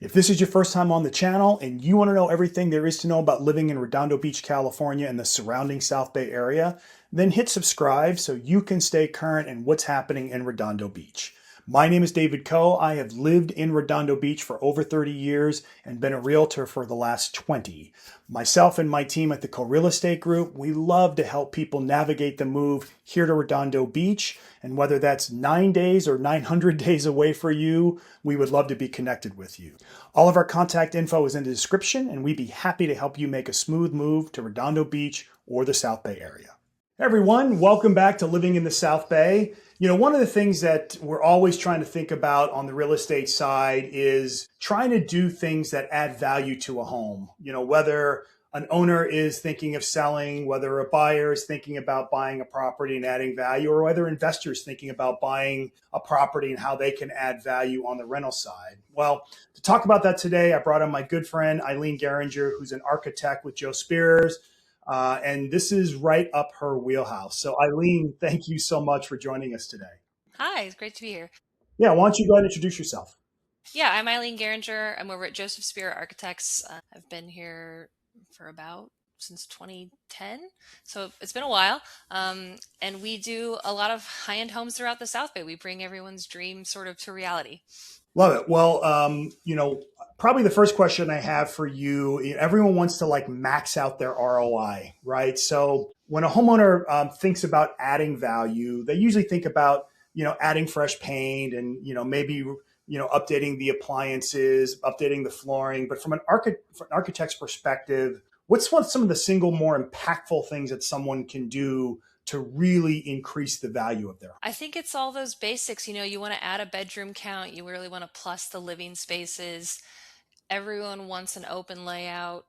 If this is your first time on the channel and you want to know everything there is to know about living in Redondo Beach, California and the surrounding South Bay area, then hit subscribe so you can stay current in what's happening in Redondo Beach. My name is David Coe. I have lived in Redondo Beach for over 30 years and been a realtor for the last 20. Myself and my team at the Coe Real Estate Group, we love to help people navigate the move here to Redondo Beach. And whether that's 9 days or 900 days away for you, we would love to be connected with you. All of our contact info is in the description, and we'd be happy to help you make a smooth move to Redondo Beach or the South Bay area. Hey everyone, welcome back to Living in the South Bay. You know, one of the things that we're always trying to think about on the real estate side is trying to do things that add value to a home. You know, whether an owner is thinking of selling, whether a buyer is thinking about buying a property and adding value, or whether investors thinking about buying a property and how they can add value on the rental side. Well, to talk about that today, I brought on my good friend, Eileen Gueringer, who's an architect with Joe Spears. And this is right up her wheelhouse. So Eileen, thank you so much for joining us today. Hi, it's great to be here. Yeah, why don't you go ahead and introduce yourself? Yeah, I'm Eileen Gueringer. I'm over at Joseph Spear Architects. I've been here for about since 2010, so it's been a while. And we do a lot of high-end homes throughout the South Bay. We bring everyone's dream sort of to reality. Love it. Well, probably the first question I have for you, everyone wants to like max out their ROI, right? So when a homeowner thinks about adding value, they usually think about, adding fresh paint and, maybe, updating the appliances, updating the flooring. But from an architect's perspective, what's some of the single more impactful things that someone can do to really increase the value of their home? I think it's all those basics. You want to add a bedroom count. You really want to plus the living spaces. Everyone wants an open layout.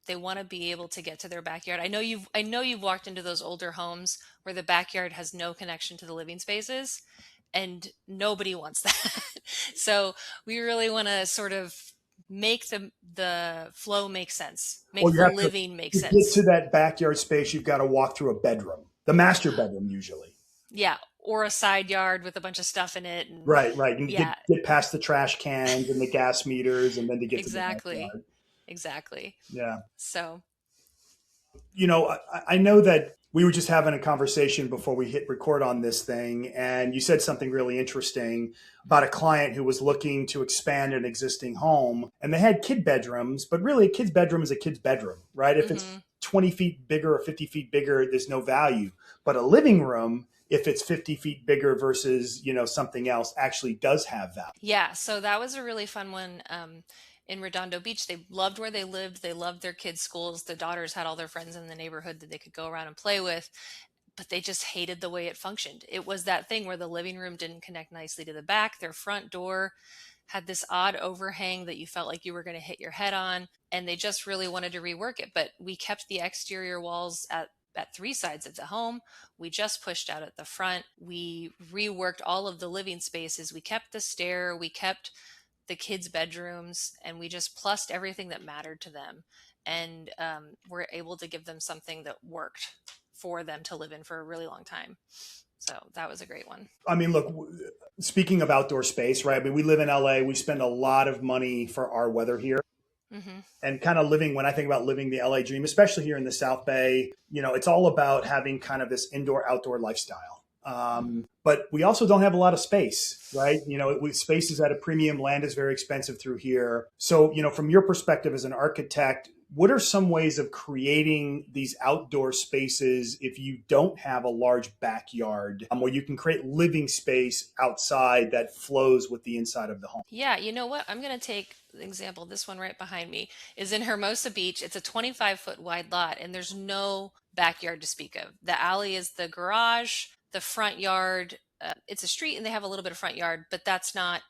They want to be able to get to their backyard. I know you've walked into those older homes where the backyard has no connection to the living spaces, and nobody wants that. So we really want to sort of make the flow make sense, Well, make you the have to living make get to sense. that backyard space. You've got to walk through a bedroom, the master bedroom usually. Yeah, or a side yard with a bunch of stuff in it, and Right. And yeah, get past the trash cans and the gas meters, and then to get to the exactly, backyard. exactly. Yeah. So I know that we were just having a conversation before we hit record on this thing, and you said something really interesting about a client who was looking to expand an existing home, and they had kid bedrooms, but really a kid's bedroom is a kid's bedroom, right? If it's hmm 20 feet bigger or 50 feet bigger, there's no value. But a living room, if it's 50 feet bigger versus, something else, actually does have value. yeah, so that was a really fun one. In Redondo Beach, they loved where they lived. They loved their kids' schools. The daughters had all their friends in the neighborhood that they could go around and play with, but they just hated the way it functioned. It was that thing where the living room didn't connect nicely to the back. Their front door had this odd overhang that you felt like you were going to hit your head on, and they just really wanted to rework it. But we kept the exterior walls at three sides of the home. We just pushed out at the front. We reworked all of the living spaces. We kept the stair. We kept the kids' bedrooms, and we just plussed everything that mattered to them. And we're able to give them something that worked for them to live in for a really long time. So that was a great one. I mean, look, speaking of outdoor space, right? I mean, we live in LA. We spend a lot of money for our weather here. hmm And kind of living, when I think about living the LA dream, especially here in the South Bay, it's all about having kind of this indoor outdoor lifestyle. But we also don't have a lot of space, right? Space is at a premium, land is very expensive through here. So, from your perspective as an architect, what are some ways of creating these outdoor spaces if you don't have a large backyard, where you can create living space outside that flows with the inside of the home? Yeah, you know what? I'm going to take the example. This one right behind me is in Hermosa Beach. It's a 25-foot wide lot, and there's no backyard to speak of. The alley is the garage, the front yard. It's a street, and they have a little bit of front yard, but that's not,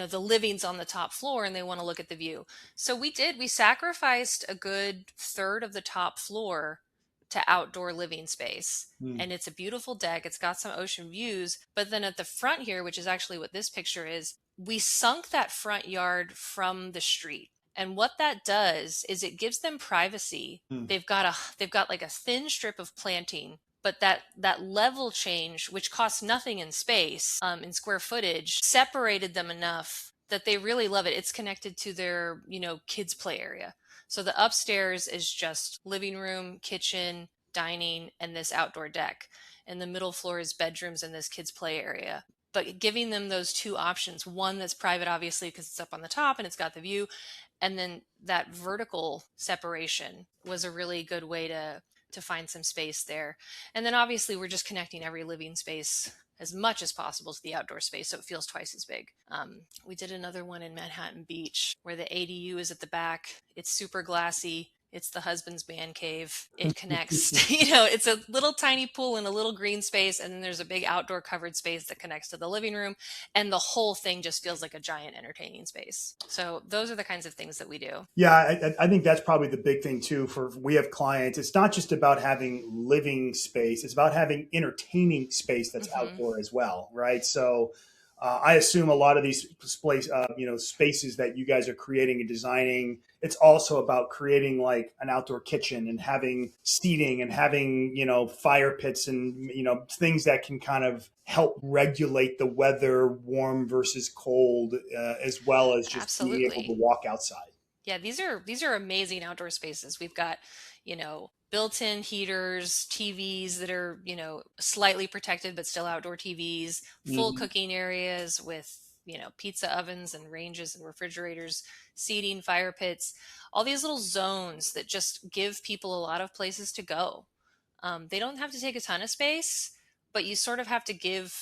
the living's on the top floor, and they want to look at the view. So we sacrificed a good third of the top floor to outdoor living space. Hmm. And it's a beautiful deck. It's got some ocean views. But then at the front here, which is actually what this picture is, we sunk that front yard from the street. And what that does is it gives them privacy. Hmm. They've got like a thin strip of planting, but that level change, which costs nothing in space, in square footage, separated them enough that they really love it. It's connected to their, kids play area. So the upstairs is just living room, kitchen, dining, and this outdoor deck. And the middle floor is bedrooms and this kids play area. But giving them those two options, one that's private, obviously, because it's up on the top and it's got the view, and then that vertical separation was a really good way to find some space there. And then obviously we're just connecting every living space as much as possible to the outdoor space so it feels twice as big. We did another one in Manhattan Beach where the ADU is at the back. It's super glassy. It's the husband's man cave. It connects, it's a little tiny pool in a little green space. And then there's a big outdoor covered space that connects to the living room. And the whole thing just feels like a giant entertaining space. So those are the kinds of things that we do. Yeah, I think that's probably the big thing too. For we have clients, it's not just about having living space; it's about having entertaining space that's outdoor as well, right? So, I assume a lot of these spaces that you guys are creating and designing, it's also about creating like an outdoor kitchen and having seating and having fire pits and things that can kind of help regulate the weather, warm versus cold, as well as just being able to Absolutely. walk outside. Yeah, these are amazing outdoor spaces. We've got, built-in heaters, TVs that are, slightly protected but still outdoor TVs, full Mhm. cooking areas with, pizza ovens and ranges and refrigerators, seating, fire pits, all these little zones that just give people a lot of places to go. They don't have to take a ton of space, but you sort of have to give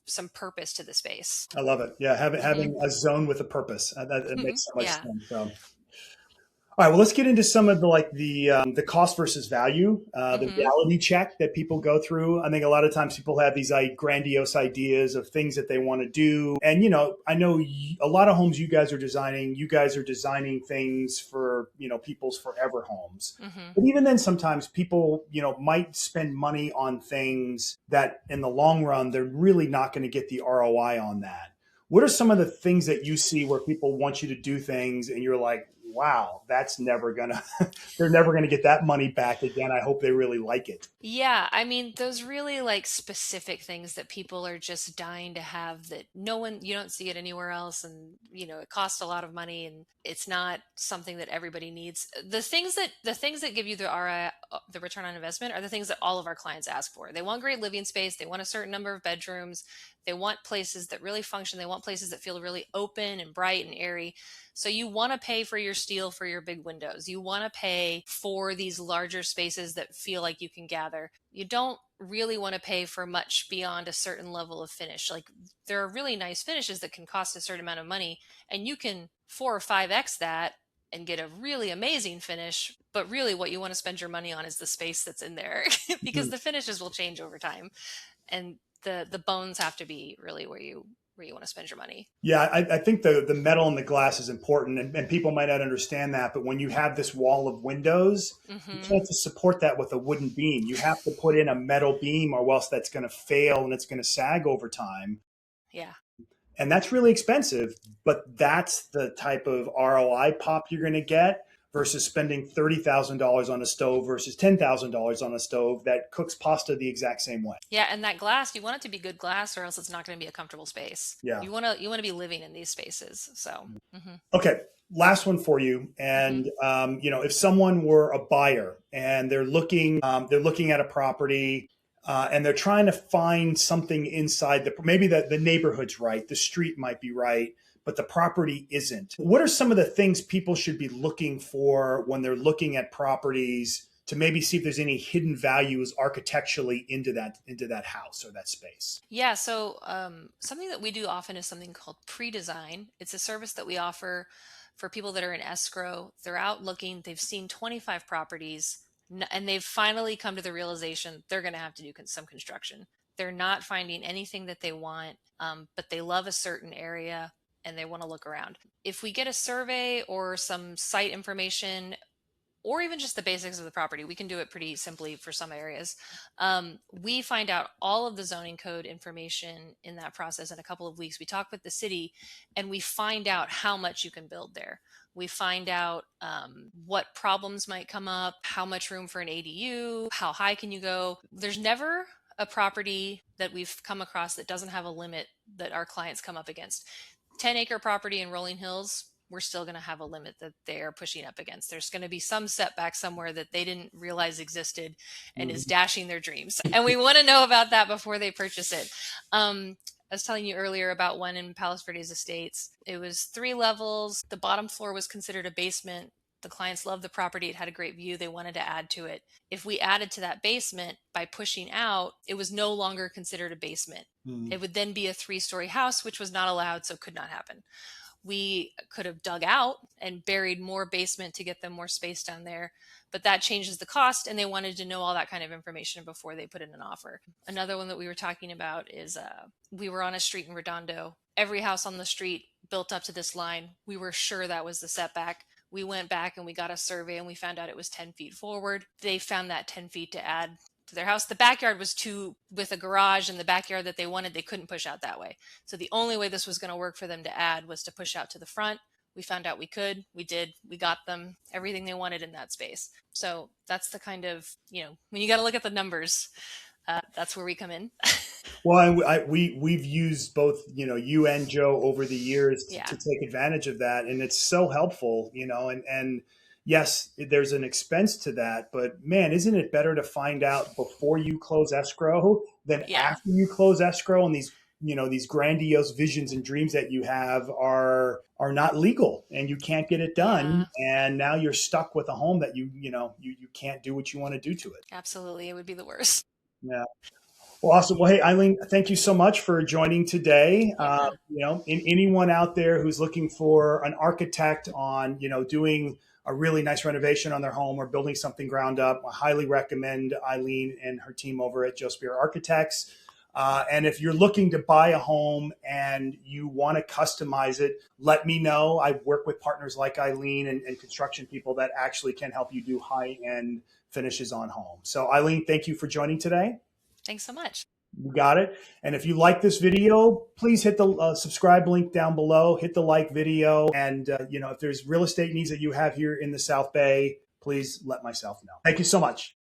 some purpose to the space. I love it. Yeah, Hmm. having a zone with a purpose, that it makes so much Yeah. sense. So, all right, well, let's get into some of the cost versus value, the Hmm. reality check that people go through. I think a lot of times people have these grandiose ideas of things that they want to do, and I know a lot of homes you guys are designing. You guys are designing things for people's forever homes. Hmm. But even then, sometimes people might spend money on things that in the long run they're really not going to get the ROI on that. What are some of the things that you see where people want you to do things and you're like, wow, that's never gonna, they're never gonna get that money back again. I hope they really like it. Yeah, I mean, those really like specific things that people are just dying to have that you don't see it anywhere else. And, it costs a lot of money and it's not something that everybody needs. The things that give you the RI, the return on investment are the things that all of our clients ask for. They want great living space. They want a certain number of bedrooms. They want places that really function. They want places that feel really open and bright and airy. So you want to pay for your steel for your big windows. You want to pay for these larger spaces that feel like you can gather. You don't really want to pay for much beyond a certain level of finish. Like there are really nice finishes that can cost a certain amount of money and you can 4 or 5x that and get a really amazing finish. But really what you want to spend your money on is the space that's in there because Mhm. the finishes will change over time. And the bones have to be really where you want to spend your money. Yeah, I think the metal and the glass is important, and people might not understand that. But when you have this wall of windows, you Hmm. can't just support that with a wooden beam. You have to put in a metal beam, or else that's going to fail and it's going to sag over time. Yeah. And that's really expensive, but that's the type of ROI pop you're going to get versus spending $30,000 on a stove versus $10,000 on a stove that cooks pasta the exact same way. Yeah, and that glass, you want it to be good glass or else it's not going to be a comfortable space. Yeah. You want to be living in these spaces. So, Okay. Last one for you. hmm. And if someone were a buyer and they're looking at a property, and they're trying to find something inside maybe the neighborhood's right, the street might be right, but the property isn't. What are some of the things people should be looking for when they're looking at properties to maybe see if there's any hidden values architecturally into that house or that space? Yeah, so something that we do often is something called pre-design. It's a service that we offer for people that are in escrow. They're out looking, they've seen 25 properties, and they've finally come to the realization they're going to have to do some construction. They're not finding anything that they want, but they love a certain area and they want to look around. If we get a survey or some site information or even just the basics of the property, we can do it pretty simply for some areas. We find out all of the zoning code information in that process in a couple of weeks. We talk with the city and we find out how much you can build there. We find out what problems might come up, how much room for an ADU, how high can you go. There's never a property that we've come across that doesn't have a limit that our clients come up against. 10-acre property in Rolling Hills, we're still going to have a limit that they are pushing up against. There's going to be some setback somewhere that they didn't realize existed and is dashing their dreams. And we want to know about that before they purchase it. I was telling you earlier about one in Palos Verdes Estates. It was 3 levels. The bottom floor was considered a basement. The clients loved the property. It had a great view. They wanted to add to it. If we added to that basement by pushing out, it was no longer considered a basement. It would then be a 3-story house, which was not allowed, so could not happen. We could have dug out and buried more basement to get them more space down there, but that changes the cost, and they wanted to know all that kind of information before they put in an offer. Another one that we were talking about is we were on a street in Redondo. Every house on the street built up to this line. We were sure that was the setback. We went back and we got a survey and we found out it was 10 feet forward. They found that 10 feet to add to their house. The backyard was with a garage, and the backyard that they wanted, they couldn't push out that way. So the only way this was going to work for them to add was to push out to the front. We found out we could, we did, we got them everything they wanted in that space. So that's the kind of, when you got to look at the numbers, that's where we come in. Well, we've used both, you and Joe over the years to take advantage of that. And it's so helpful, and yes, there's an expense to that, but man, isn't it better to find out before you close escrow than after you close escrow? And these grandiose visions and dreams that you have are not legal, and you can't get it done. And now you're stuck with a home that you can't do what you want to do to it. Absolutely. It would be the worst. Yeah. Well, awesome. Well, hey, Eileen, thank you so much for joining today. Anyone out there who's looking for an architect on, doing a really nice renovation on their home or building something ground up, I highly recommend Eileen and her team over at Joe Spear Architects. And if you're looking to buy a home and you want to customize it, let me know. I work with partners like Eileen and construction people that actually can help you do high-end finishes on home. So Eileen, thank you for joining today. Thanks so much. You got it. And if you like this video, please hit the subscribe link down below, hit the like video. And, if there's real estate needs that you have here in the South Bay, please let myself know. Thank you so much.